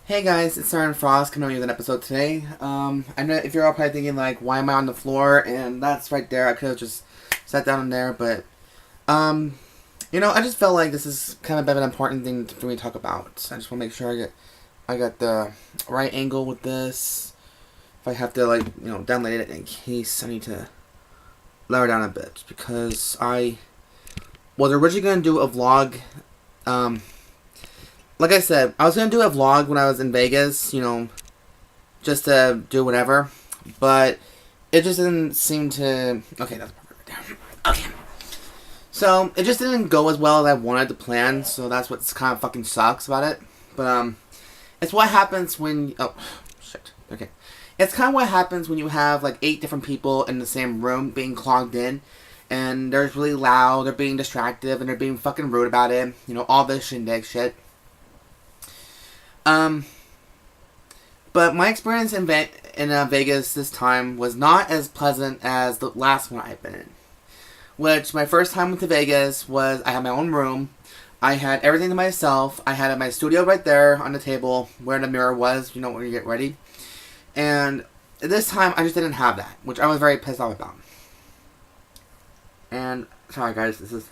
Hey guys, it's Siren Frost coming with an episode today. I know if you're all probably thinking like, why am I on the floor? And that's right there. I could have just sat down in there, but I just felt like this is kind of a bit of an important thing for me to talk about. I just want to make sure I got the right angle with this. If I have to download it in case I need to lower down a bit, because I was originally going to do a vlog. Like I said, I was going to do a vlog when I was in Vegas, just to do whatever. But it just didn't seem to... Okay, that's perfect right there. Okay. So, it just didn't go as well as I wanted to plan, so that's what kind of fucking sucks about it. But, it's what happens when... Oh, shit. Okay. It's kind of what happens when you have, 8 different people in the same room being clogged in. And they're really loud, they're being distractive, and they're being fucking rude about it. All this shindig shit. But my experience in Vegas this time was not as pleasant as the last one I've been in. Which, my first time went to Vegas was, I had my own room. I had everything to myself. I had my studio right there on the table where the mirror was, when you get ready. And this time, I just didn't have that, which I was very pissed off about. And, sorry guys, this is...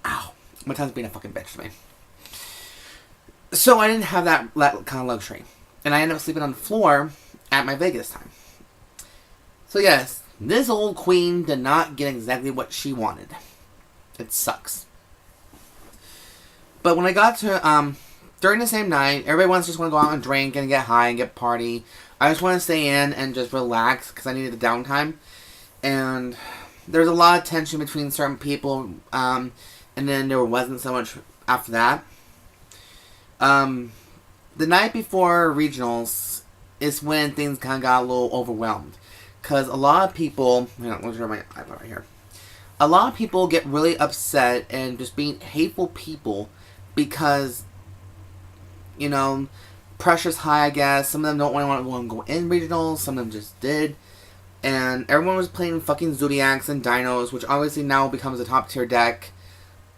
Ow. My tongue's being a fucking bitch to me. So I didn't have that kind of luxury. And I ended up sleeping on the floor at my Vegas time. So yes, this old queen did not get exactly what she wanted. It sucks. But when I got to, during the same night, everybody just want to go out and drink and get high and get party. I just want to stay in and just relax because I needed the downtime. And there's a lot of tension between certain people, and then there wasn't so much after that. The night before regionals is when things kind of got a little overwhelmed. Because a lot of people... Let me show my iPad right here. A lot of people get really upset and just being hateful people because, pressure's high, I guess. Some of them don't want to go in regionals. Some of them just did. And everyone was playing fucking Zodiacs and Dinos, which obviously now becomes a top tier deck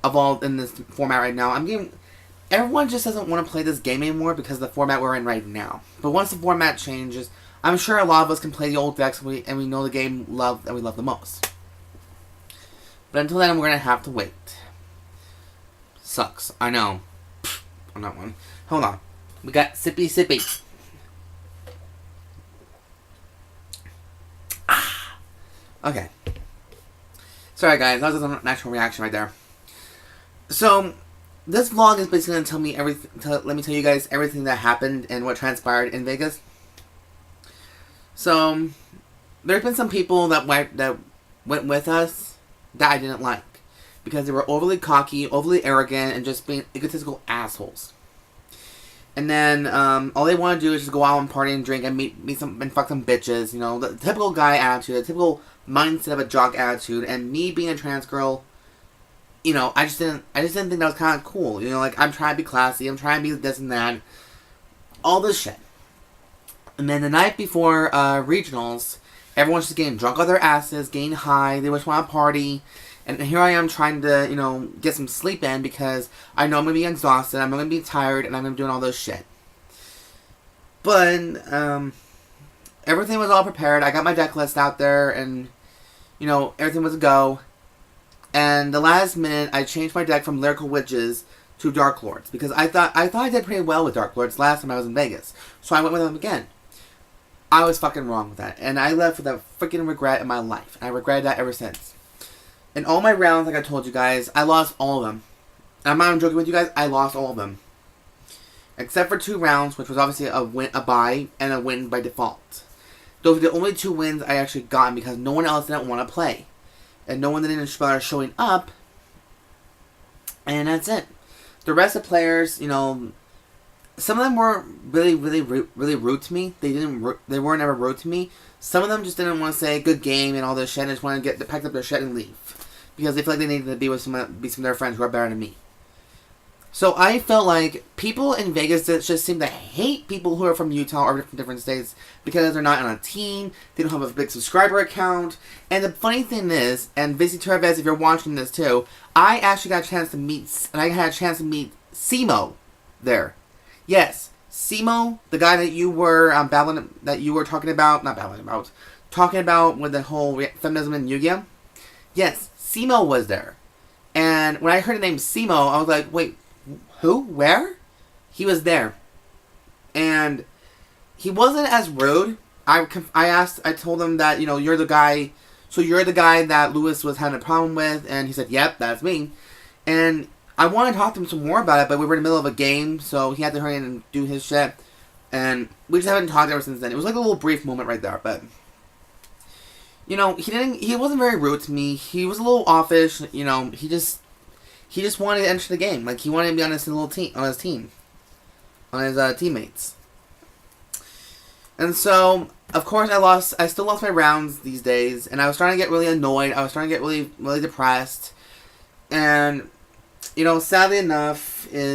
of all in this format right now. Everyone just doesn't want to play this game anymore because of the format we're in right now. But once the format changes, I'm sure a lot of us can play the old decks and we know the game that we love the most. But until then, we're going to have to wait. Sucks. I know. On that one. Hold on. We got Sippy Sippy. Okay. Sorry guys, that was a natural reaction right there. So... This vlog is basically going to tell me everything. Let me tell you guys everything that happened and what transpired in Vegas. So, there's been some people that went with us that I didn't like because they were overly cocky, overly arrogant, and just being egotistical assholes. And then all they want to do is just go out and party and drink and meet some and fuck some bitches. The typical guy attitude, the typical mindset of a jock attitude, and me being a trans girl. I just didn't think that was kind of cool. I'm trying to be classy. I'm trying to be this and that. All this shit. And then the night before regionals, everyone's just getting drunk on their asses, getting high. They just want to party. And here I am trying to, get some sleep in because I know I'm going to be exhausted. I'm going to be tired. And I'm going to be doing all this shit. But, everything was all prepared. I got my deck list out there. And, everything was a go. And the last minute, I changed my deck from Lyrical Witches to Dark Lords. Because I thought I did pretty well with Dark Lords last time I was in Vegas. So I went with them again. I was fucking wrong with that. And I left with a freaking regret in my life. And I regretted that ever since. In all my rounds, like I told you guys, I lost all of them. I'm not joking with you guys, I lost all of them. Except for 2 rounds, which was obviously a bye and a win by default. Those are the only 2 wins I actually got because no one else didn't want to play. And no one didn't bother showing up. And that's it. The rest of the players, some of them were really rude to me. They weren't ever rude to me. Some of them just didn't want to say good game and all this shit. And just wanted to pack up their shit and leave. Because they feel like they needed to be with some of their friends who are better than me. So I felt like people in Vegas just seem to hate people who are from Utah or from different states because they're not on a team, they don't have a big subscriber account. And the funny thing is, and Visi Tervez, if you're watching this too, I actually got a chance to meet, and I had a chance to meet Simo there. Yes, Simo, the guy that you were battling, that you were talking about, not battling about, talking about with the whole feminism in Yu-Gi-Oh. Yes, Simo was there, and when I heard the name Simo, I was like, wait, who? Where? He was there, and he wasn't as rude. I told him that, you're the guy. So you're the guy that Lewis was having a problem with, and he said, "Yep, that's me." And I wanted to talk to him some more about it, but we were in the middle of a game, so he had to hurry in and do his shit. And we just haven't talked ever since then. It was like a little brief moment right there, but he wasn't very rude to me. He was a little offish, he just wanted to enter the game. Like, he wanted to be on his little team, on his teammates. And so, of course, I still lost my rounds these days, and I was starting to get really annoyed. I was starting to get really, really depressed. And, sadly enough, I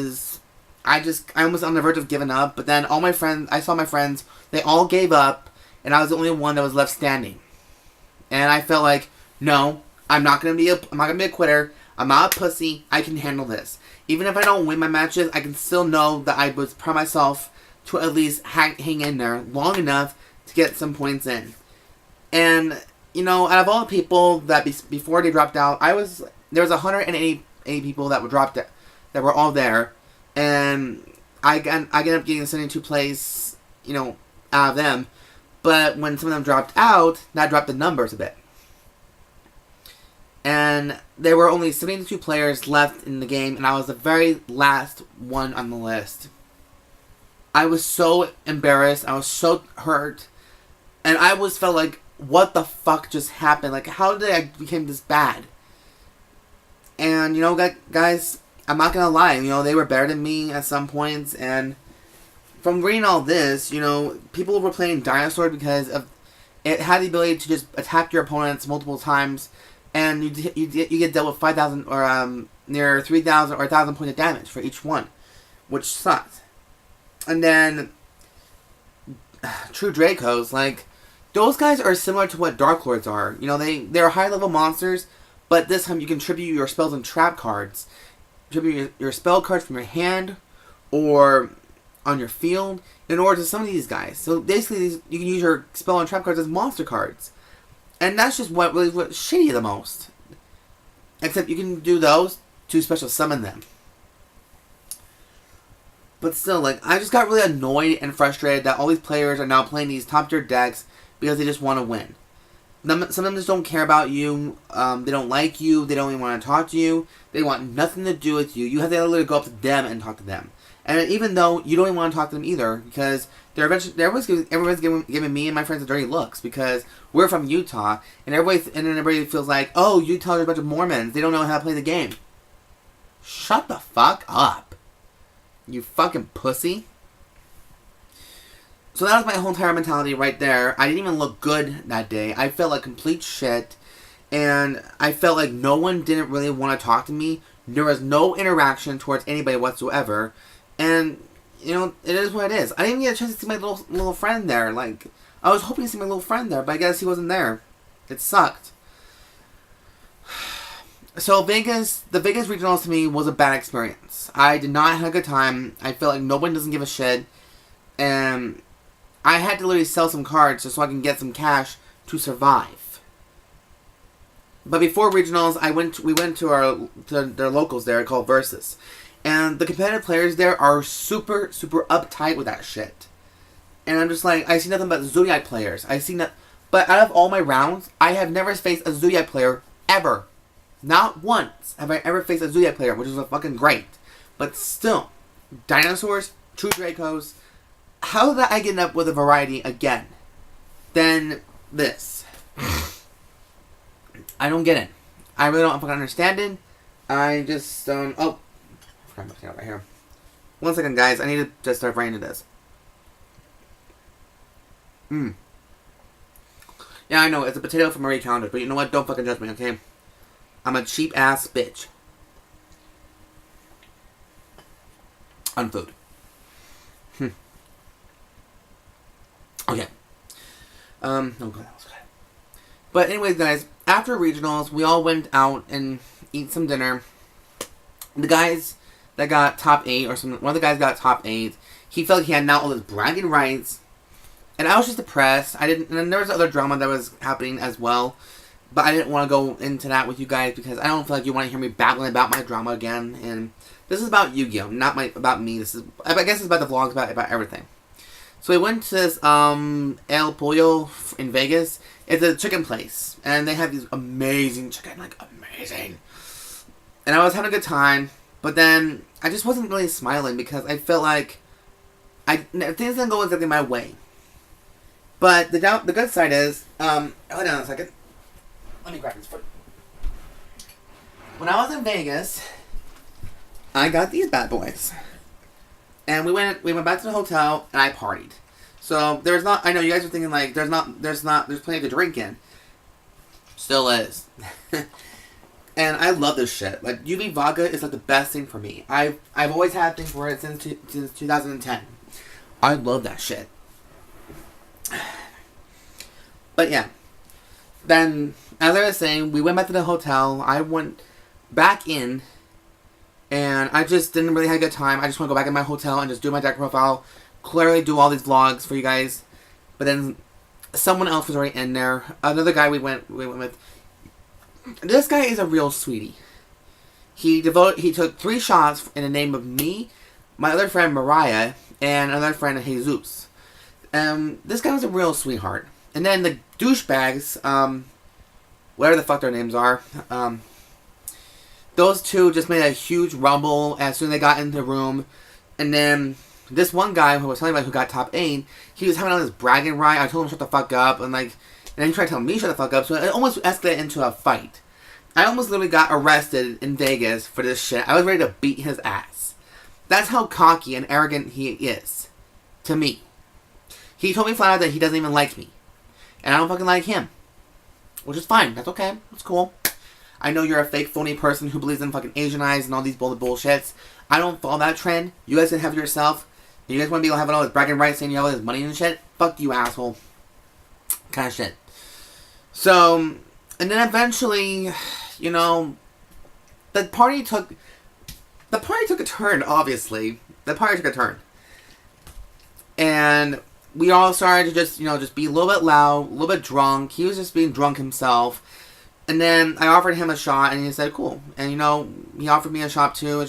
was on the verge of giving up, but then I saw my friends, they all gave up, and I was the only one that was left standing. And I felt like, no, I'm not gonna be a quitter. I'm not a pussy. I can handle this. Even if I don't win my matches, I can still know that I was proud of myself to at least hang in there long enough to get some points in. And, out of all the people that before they dropped out, there was 180 people that were dropped, that were all there. And I ended up getting the 72 place, out of them. But when some of them dropped out, that dropped the numbers a bit. And there were only 72 players left in the game, and I was the very last one on the list. I was so embarrassed. I was so hurt. And I felt like, what the fuck just happened? Like, how did I become this bad? And, guys, I'm not gonna lie. They were better than me at some points. And from reading all this, people were playing Dinosaur because it had the ability to just attack your opponents multiple times. And you get dealt with 5,000 or near 3,000 or 1,000 points of damage for each one. Which sucked. And then True Dracos, like, those guys are similar to what Dark Lords are. They're high level monsters, but this time you can tribute your spells and trap cards. Tribute your spell cards from your hand or on your field in order to summon these guys. So basically, you can use your spell and trap cards as monster cards. And that's just what shitty the most. Except you can do those to special summon them. But still, like, I just got really annoyed and frustrated that all these players are now playing these top tier decks because they just want to win. Some of them just don't care about you. They don't like you. They don't even want to talk to you. They want nothing to do with you. You have to literally go up to them and talk to them. And even though you don't even want to talk to them either, because everyone's giving me and my friends dirty looks because we're from Utah, and everybody feels like, oh, Utah are a bunch of Mormons. They don't know how to play the game. Shut the fuck up, you fucking pussy. So that was my whole entire mentality right there. I didn't even look good that day. I felt like complete shit. And I felt like no one didn't really want to talk to me. There was no interaction towards anybody whatsoever. And, it is what it is. I didn't even get a chance to see my little friend there. Like, I was hoping to see my little friend there, but I guess he wasn't there. It sucked. So the Vegas regionals to me was a bad experience. I did not have a good time. I felt like nobody doesn't give a shit. And I had to literally sell some cards just so I can get some cash to survive. But before regionals, we went to their locals there called Versus. And the competitive players there are super, super uptight with that shit. And I'm just like, I see nothing but Zodiac players. But out of all my rounds, I have never faced a Zodiac player ever. Not once have I ever faced a Zodiac player, which is fucking great. But still, Dinosaurs, True Dracos, how did I get up with a variety again? Then this. I don't get it. I really don't fucking understand it. I just don't. Oh, I forgot my thing right here. 1 second, guys. I need to just start writing this. Yeah, I know it's a potato from Marie Calendar, but you know what? Don't fucking judge me, okay? I'm a cheap ass bitch. On food. Okay. Oh god, that was good. But anyways, guys, after regionals, we all went out and eat some dinner. The guys that got top 8 or something. One of the guys got top 8. He felt like he had now all this bragging rights. And I was just depressed. And then there was other drama that was happening as well. But I didn't want to go into that with you guys because I don't feel like you want to hear me babbling about my drama again. And this is about Yu-Gi-Oh! Not about me. I guess it's about the vlogs, about everything. So we went to this El Pollo in Vegas. It's a chicken place. And they have these amazing chicken. Like, amazing. And I was having a good time. But then I just wasn't really smiling because I felt like things didn't go exactly my way. But the good side is, hold on a second. Let me grab this foot. When I was in Vegas, I got these bad boys. And we went back to the hotel and I partied. So there's not, I know you guys are thinking like, there's plenty to drink in. Still is. And I love this shit. Like, UV vodka is like the best thing for me. I've always had things for it since 2010. I love that shit. But yeah. Then, as I was saying, we went back to the hotel. I went back in. And I just didn't really have a good time. I just want to go back in my hotel and just do my deck profile. Clearly do all these vlogs for you guys. But then someone else was already in there. Another guy we went with. This guy is a real sweetie. He took 3 shots in the name of me, my other friend Mariah, and another friend Jesus. This guy was a real sweetheart. And then the douchebags, whatever the fuck their names are, those two just made a huge rumble as soon as they got into the room. And then this one guy who was telling me about who got top 8, he was having all this bragging right. I told him shut the fuck up, and then he tried to tell me shut the fuck up, so it almost escalated into a fight. I almost literally got arrested in Vegas for this shit. I was ready to beat his ass. That's how cocky and arrogant he is. To me. He told me flat out that he doesn't even like me. And I don't fucking like him. Which is fine. That's okay. That's cool. I know you're a fake, phony person who believes in fucking Asian eyes and all these bullshits. I don't follow that trend. You guys can have it yourself. You guys want to be having all this bragging rights saying you have all this money and shit? Fuck you, asshole. Kind of shit. So, and then eventually, you know, the party took a turn, obviously. The party took a turn. And we all started to just be a little bit loud, a little bit drunk. He was just being drunk himself. And then I offered him a shot, and he said, cool. And, he offered me a shot, too.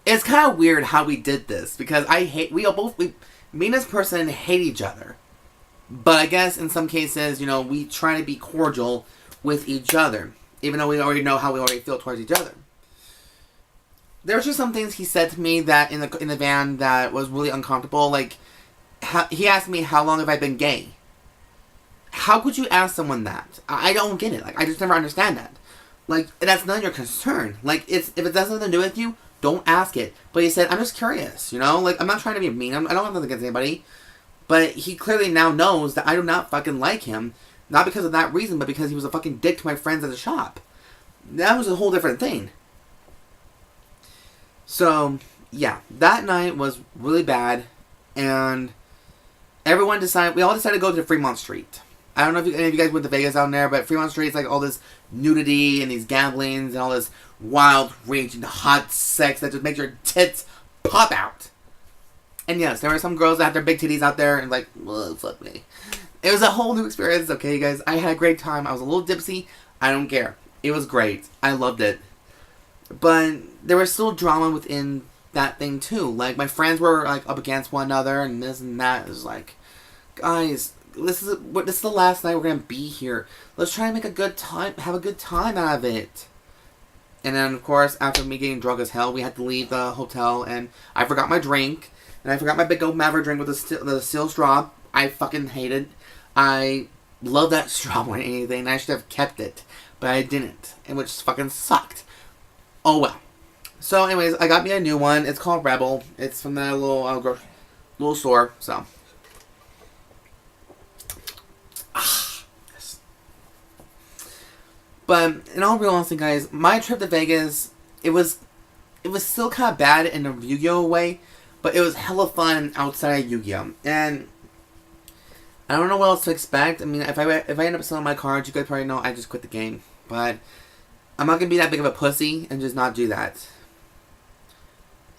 It's kind of weird how we did this, because me and this person hate each other. But I guess in some cases, we try to be cordial with each other. Even though we already know how we already feel towards each other. There was just some things he said to me that in the van that was really uncomfortable. Like, he asked me, how long have I been gay? How could you ask someone that? I don't get it. Like, I just never understand that. Like, that's none of your concern. Like, if it has nothing to do with you, don't ask it. But he said, I'm just curious, Like, I'm not trying to be mean. I don't have nothing against anybody. But he clearly now knows that I do not fucking like him. Not because of that reason, but because he was a fucking dick to my friends at the shop. That was a whole different thing. So, yeah. That night was really bad. And we all decided to go to Fremont Street. I don't know if any of you guys went to Vegas down there, but Fremont Street is like all this nudity and these gamblings and all this wild, raging, hot sex that just makes your tits pop out. And yes, there were some girls that had their big titties out there and like, whoa, fuck me. It was a whole new experience, okay, you guys? I had a great time. I was a little dipsy. I don't care. It was great. I loved it. But there was still drama within that thing, too. Like, my friends were, like, up against one another and this and that. It was like, guys, this is the last night we're going to be here. Let's try and have a good time out of it. And then, of course, after me getting drunk as hell, we had to leave the hotel, and I forgot my drink. And I forgot my big old Maverick drink with the steel straw. I fucking hated. I love that straw more than anything. I should have kept it. But I didn't. And which fucking sucked. Oh well. So anyways, I got me a new one. It's called Rebel. It's from that little store. So. Yes. But in all real honesty, guys, my trip to Vegas, it was still kind of bad in a Yu-Gi-Oh way. But it was hella fun outside of Yu-Gi-Oh! And I don't know what else to expect. I mean, if I end up selling my cards, you guys probably know I just quit the game. But I'm not going to be that big of a pussy and just not do that.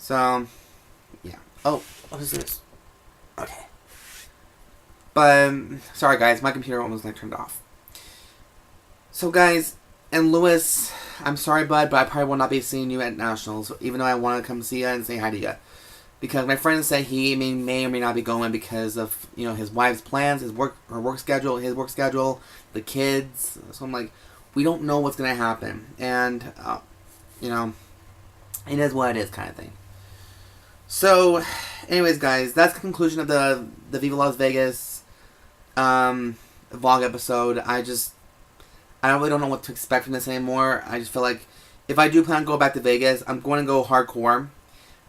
So, yeah. Oh, what is this? Okay. But, sorry guys, my computer almost like turned off. So guys, and Lewis, I'm sorry bud, but I probably will not be seeing you at Nationals, even though I want to come see you and say hi to you. Because my friend said he may or may not be going because of, you know, his wife's plans, his work schedule, the kids. So I'm like, we don't know what's going to happen. And, you know, it is what it is kind of thing. So, anyways guys, that's the conclusion of the Viva Las Vegas vlog episode. I really don't know what to expect from this anymore. I just feel like if I do plan on going back to Vegas, I'm going to go hardcore.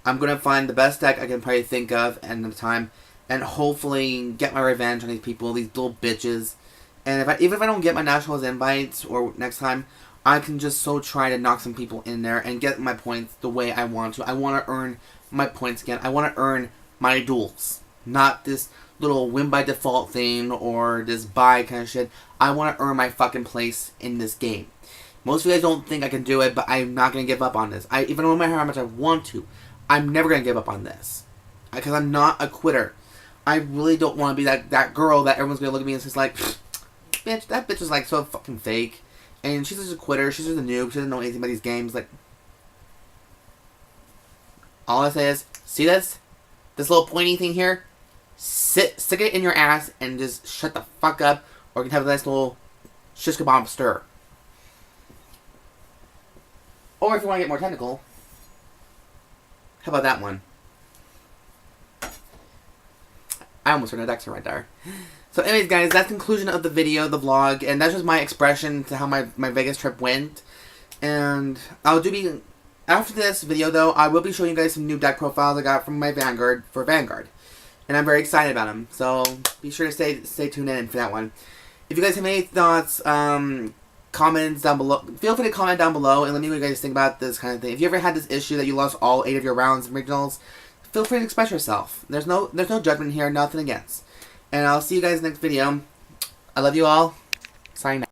I'm going to find the best deck I can probably think of at the time, and hopefully get my revenge on these people, these little bitches. And even if I don't get my Nationals invites or next time, I can just try to knock some people in there and get my points the way I want to. I want to earn my points again. I want to earn my duels, not this little win by default thing or this buy kind of shit. I want to earn my fucking place in this game. Most of you guys don't think I can do it, but I'm not going to give up on this. Even no matter how much I want to, I'm never going to give up on this. Because I'm not a quitter. I really don't want to be that girl that everyone's going to look at me and say like, bitch, that bitch is like so fucking fake. And she's just a quitter. She's just a noob. She doesn't know anything about these games. Like, all I say is, see this? This little pointy thing here? Stick it in your ass and just shut the fuck up, or you can have a nice little shish kebab stir. Or if you want to get more technical, how about that one? I almost turned a Dexter right there. So anyways guys, that's the conclusion of the video, the vlog, and that's just my expression to how my Vegas trip went. And after this video though, I will be showing you guys some new deck profiles I got from my Vanguard. And I'm very excited about them. So be sure to stay tuned in for that one. If you guys have any thoughts, comments down below, feel free to comment down below and let me know what you guys think about this kind of thing. If you ever had this issue that you lost all 8 of your rounds in regionals, feel free to express yourself. There's no judgment here, nothing against. And I'll see you guys next video. I love you all. Signing out.